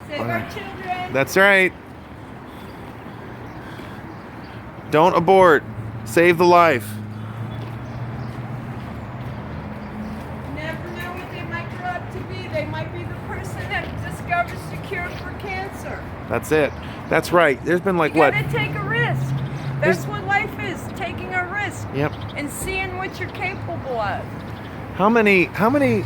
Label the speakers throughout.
Speaker 1: Save our children.
Speaker 2: That's right. Don't abort. Save the life.
Speaker 1: You never know what they might grow up to be. They might be the person that discovers the cure for cancer.
Speaker 2: That's it. That's right. There's been like
Speaker 1: You
Speaker 2: what?
Speaker 1: gotta take a risk. That's what life is, taking a risk.
Speaker 2: Yep.
Speaker 1: And seeing what you're capable of.
Speaker 2: How many, do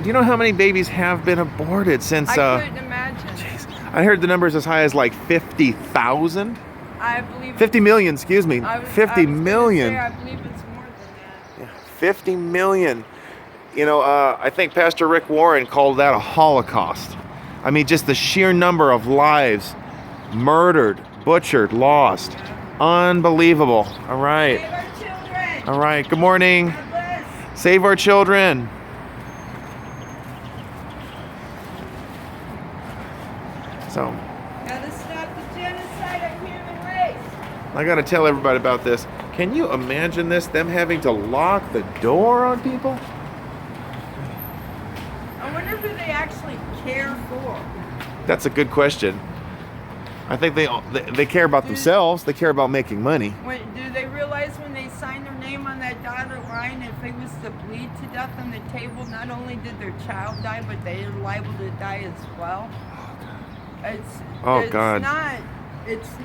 Speaker 2: you know how many babies have been aborted since,
Speaker 1: I couldn't imagine.
Speaker 2: Geez, I heard the numbers as high as like 50,000?
Speaker 1: I believe
Speaker 2: 50 million, excuse me. 50 million.
Speaker 1: I believe it's more than that.
Speaker 2: Yeah, 50 million. You know, I think Pastor Rick Warren called that a Holocaust. I mean, just the sheer number of lives murdered, butchered, lost. Unbelievable. All right.
Speaker 1: Save our children.
Speaker 2: All right. Good morning.
Speaker 1: God bless.
Speaker 2: Save our children. So,
Speaker 1: Gotta stop the genocide of human race.
Speaker 2: I got to tell everybody about this. Can you imagine this? Them having to lock the door on people?
Speaker 1: I wonder who they actually care for.
Speaker 2: That's a good question. I think they care about themselves. They care about making money.
Speaker 1: Do they realize when they sign their name on that dotted line, if they was to bleed to death on the table, not only did their child die, but they are liable to die as well? It's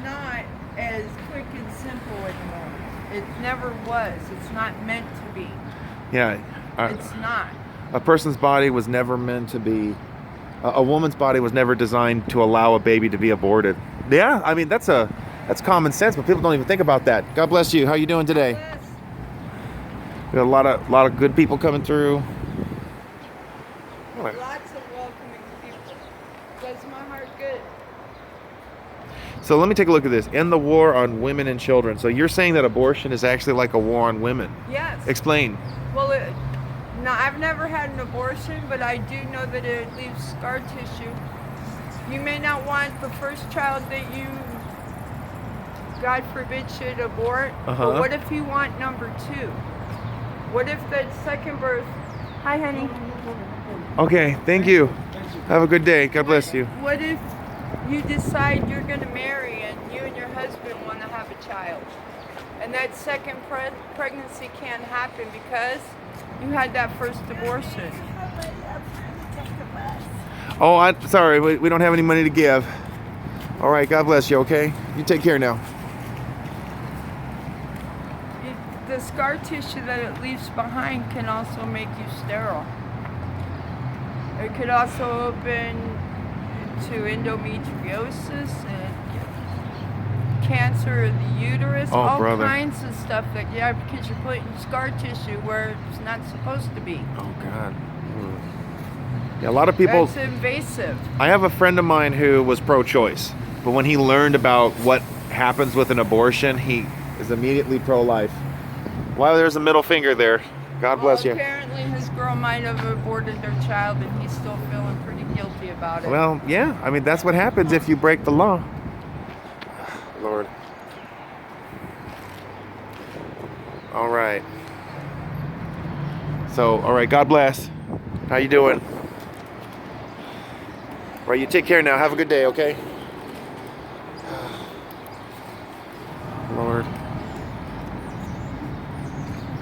Speaker 1: not as quick and simple anymore. It never was. It's not meant to be.
Speaker 2: Yeah.
Speaker 1: It's not.
Speaker 2: A person's body was never meant to be. A woman's body was never designed to allow a baby to be aborted. Yeah, I mean that's common sense, but people don't even think about that. God bless you. How you doing today?
Speaker 1: Yes.
Speaker 2: We got a lot of good people coming through.
Speaker 1: Lots of welcoming people. Does my heart good.
Speaker 2: So let me take a look at this. End the war on women and children. So you're saying that abortion is actually like a war on women?
Speaker 1: Yes.
Speaker 2: Explain.
Speaker 1: Well, no, I've never had an abortion, but I do know that it leaves scar tissue. You may not want the first child that you, God forbid, should abort, but what if you want number 2? What if that second birth... Hi, honey.
Speaker 2: Okay, thank you. Have a good day. God bless you.
Speaker 1: What if you decide you're going to marry and you and your husband want to have a child? And that second pregnancy can't happen because you had that first abortion.
Speaker 2: Oh, sorry. We don't have any money to give. All right. God bless you. Okay. You take care now.
Speaker 1: The scar tissue that it leaves behind can also make you sterile. It could also open to endometriosis and cancer of the uterus, all kinds of stuff that, because you're putting scar tissue where it's not supposed to be.
Speaker 2: Oh, God. Yeah, a lot of people...
Speaker 1: It's invasive.
Speaker 2: I have a friend of mine who was pro-choice, but when he learned about what happens with an abortion, he is immediately pro-life. Wow, there's a middle finger there. God bless you.
Speaker 1: Apparently his girl might have aborted their child and he's still feeling pretty guilty about it.
Speaker 2: Well, yeah. I mean, that's what happens if you break the law. Lord. All right. So, all right, God bless. How you doing? All right, you take care now. Have a good day, okay? Lord.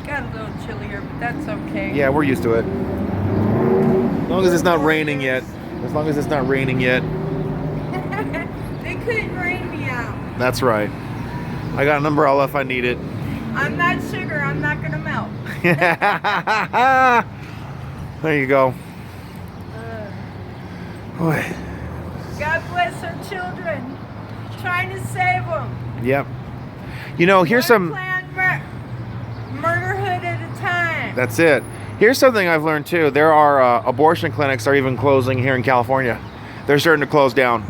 Speaker 1: Got a little chilly here, but that's okay.
Speaker 2: Yeah, we're used to it. As long as it's not raining yet. As long as it's not raining yet.
Speaker 1: They couldn't rain me out.
Speaker 2: That's right. I got an umbrella if I need it.
Speaker 1: I'm not sugar. I'm not going to melt.
Speaker 2: There you go. Boy.
Speaker 1: God bless our children. Trying to save them.
Speaker 2: Yep. You know, here's some...
Speaker 1: Murderhood at a time.
Speaker 2: That's it. Here's something I've learned too. There are abortion clinics are even closing here in California. They're starting to close down.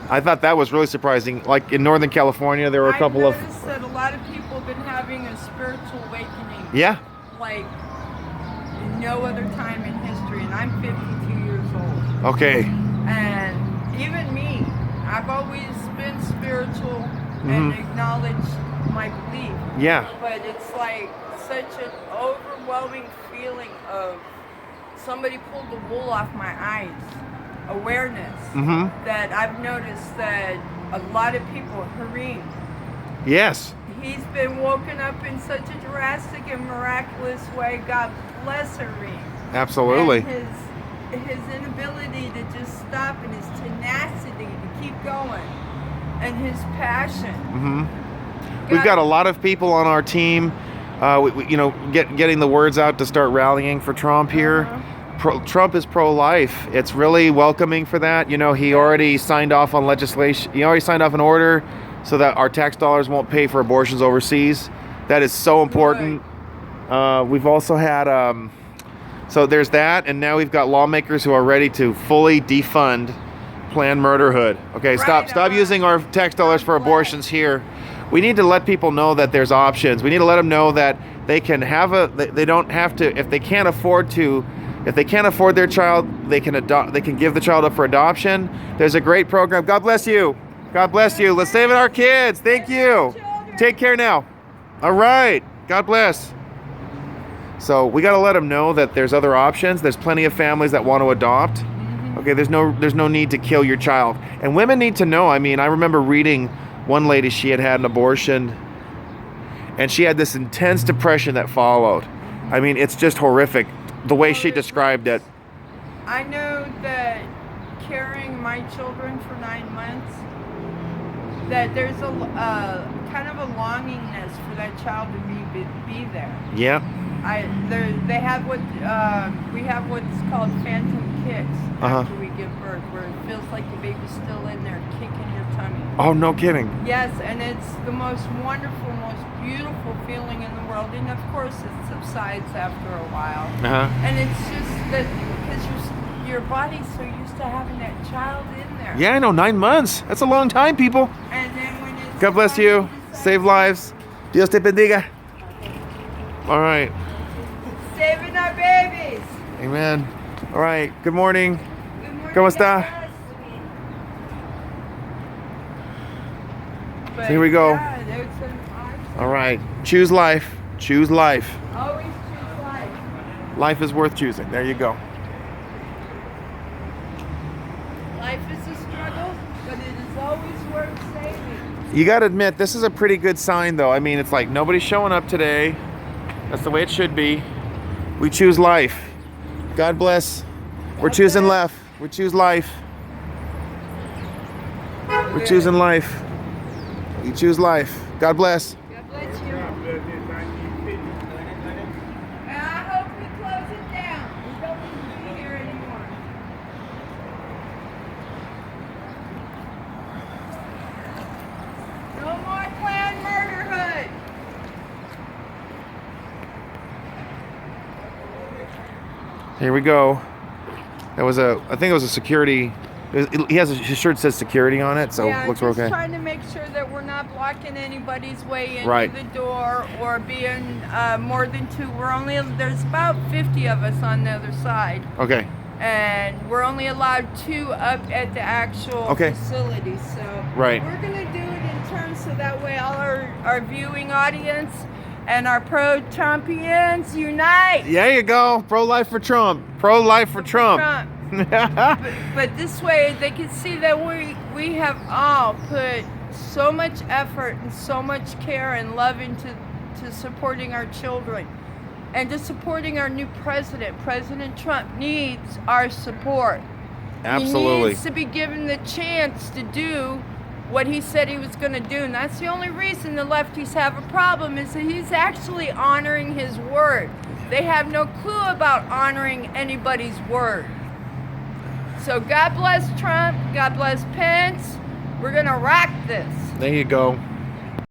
Speaker 2: I thought that was really surprising. Like in Northern California, there were a couple of...
Speaker 1: I noticed that a lot of people have been having a spiritual awakening.
Speaker 2: Yeah.
Speaker 1: Like no other time in history, and I'm 52 years old.
Speaker 2: Okay.
Speaker 1: And even me, I've always been spiritual and acknowledged my belief.
Speaker 2: Yeah.
Speaker 1: But it's like such an overwhelming feeling of somebody pulled the wool off my eyes awareness
Speaker 2: Mm-hmm.
Speaker 1: that I've noticed that a lot of people, Harim,
Speaker 2: Yes.
Speaker 1: he's been woken up in such a drastic and miraculous way. God bless Harim.
Speaker 2: Absolutely.
Speaker 1: And his inability to just stop and his tenacity to keep going and his passion.
Speaker 2: Mm-hmm. We've got a lot of people on our team, getting the words out to start rallying for Trump here. Trump is pro-life. It's really welcoming for that. You know, he already signed off on legislation. He already signed off an order so that our tax dollars won't pay for abortions overseas. That is so important. We've also had, so there's that, and now we've got lawmakers who are ready to fully defund Planned Murderhood. Okay, stop using our tax dollars for abortions here. We need to let people know that there's options. We need to let them know that they can have they don't have to, if they can't afford their child, they can give the child up for adoption. There's a great program. God bless you. God bless you. Let's save our kids. Thank you. Take care now. All right. God bless. So we got to let them know that there's other options. There's plenty of families that want to adopt. Okay, there's no need to kill your child. And women need to know. I mean, I remember reading one lady, she had an abortion and she had this intense depression that followed. I mean, it's just horrific the way she described it.
Speaker 1: I know that carrying my children for 9 months, that there's a kind of a longingness for that child to be there.
Speaker 2: Yeah.
Speaker 1: They have we have what's called phantom kicks after we give birth, where it feels like the baby's still in there kicking your tummy.
Speaker 2: Oh, no kidding.
Speaker 1: Yes, and it's the most wonderful, most beautiful feeling in the world. And of course, it subsides after a while. And it's just that because your body's so used to having that child in there.
Speaker 2: Yeah, I know, 9 months. That's a long time, people.
Speaker 1: And then when it's
Speaker 2: God bless you. Save lives. Dios te bendiga. All right.
Speaker 1: Saving our babies.
Speaker 2: Amen. All right. Good morning.
Speaker 1: Good morning.
Speaker 2: ¿Cómo está?
Speaker 1: But
Speaker 2: Here we go.
Speaker 1: yeah, it's an awesome.
Speaker 2: All right. Choose life. Choose life.
Speaker 1: Always choose life.
Speaker 2: Life is worth choosing. There you go.
Speaker 1: Life is a struggle, but it is always worth saving.
Speaker 2: You got to admit, this is a pretty good sign, though. I mean, it's like nobody's showing up today. That's the way it should be. We choose life. God bless. We're choosing left. We choose life. We're choosing life. We choose life. God bless.
Speaker 1: God bless you. And I hope we close it down. We don't need to be here anymore. No more Planned Murderhood.
Speaker 2: Here we go. That was I think it was a security. His shirt says security on it, so
Speaker 1: Yeah,
Speaker 2: looks
Speaker 1: just
Speaker 2: okay.
Speaker 1: trying to make sure that we're not blocking anybody's way into
Speaker 2: Right.
Speaker 1: the door or being more than two. There's about 50 of us on the other side.
Speaker 2: Okay.
Speaker 1: And we're only allowed 2 up at the actual facility. So
Speaker 2: Right.
Speaker 1: we're going to do it in turn so that way all our viewing audience and our pro-Trumpians unite.
Speaker 2: There you go. Pro-life for Trump. Pro-life for Trump.
Speaker 1: But this way they can see that we have all put so much effort and so much care and love into supporting our children and to supporting our new president. President Trump needs our support.
Speaker 2: Absolutely.
Speaker 1: He needs to be given the chance to do what he said he was going to do. And that's the only reason the lefties have a problem, is that he's actually honoring his word. They have no clue about honoring anybody's word. So God bless Trump. God bless Pence. We're going to rock this.
Speaker 2: There you go.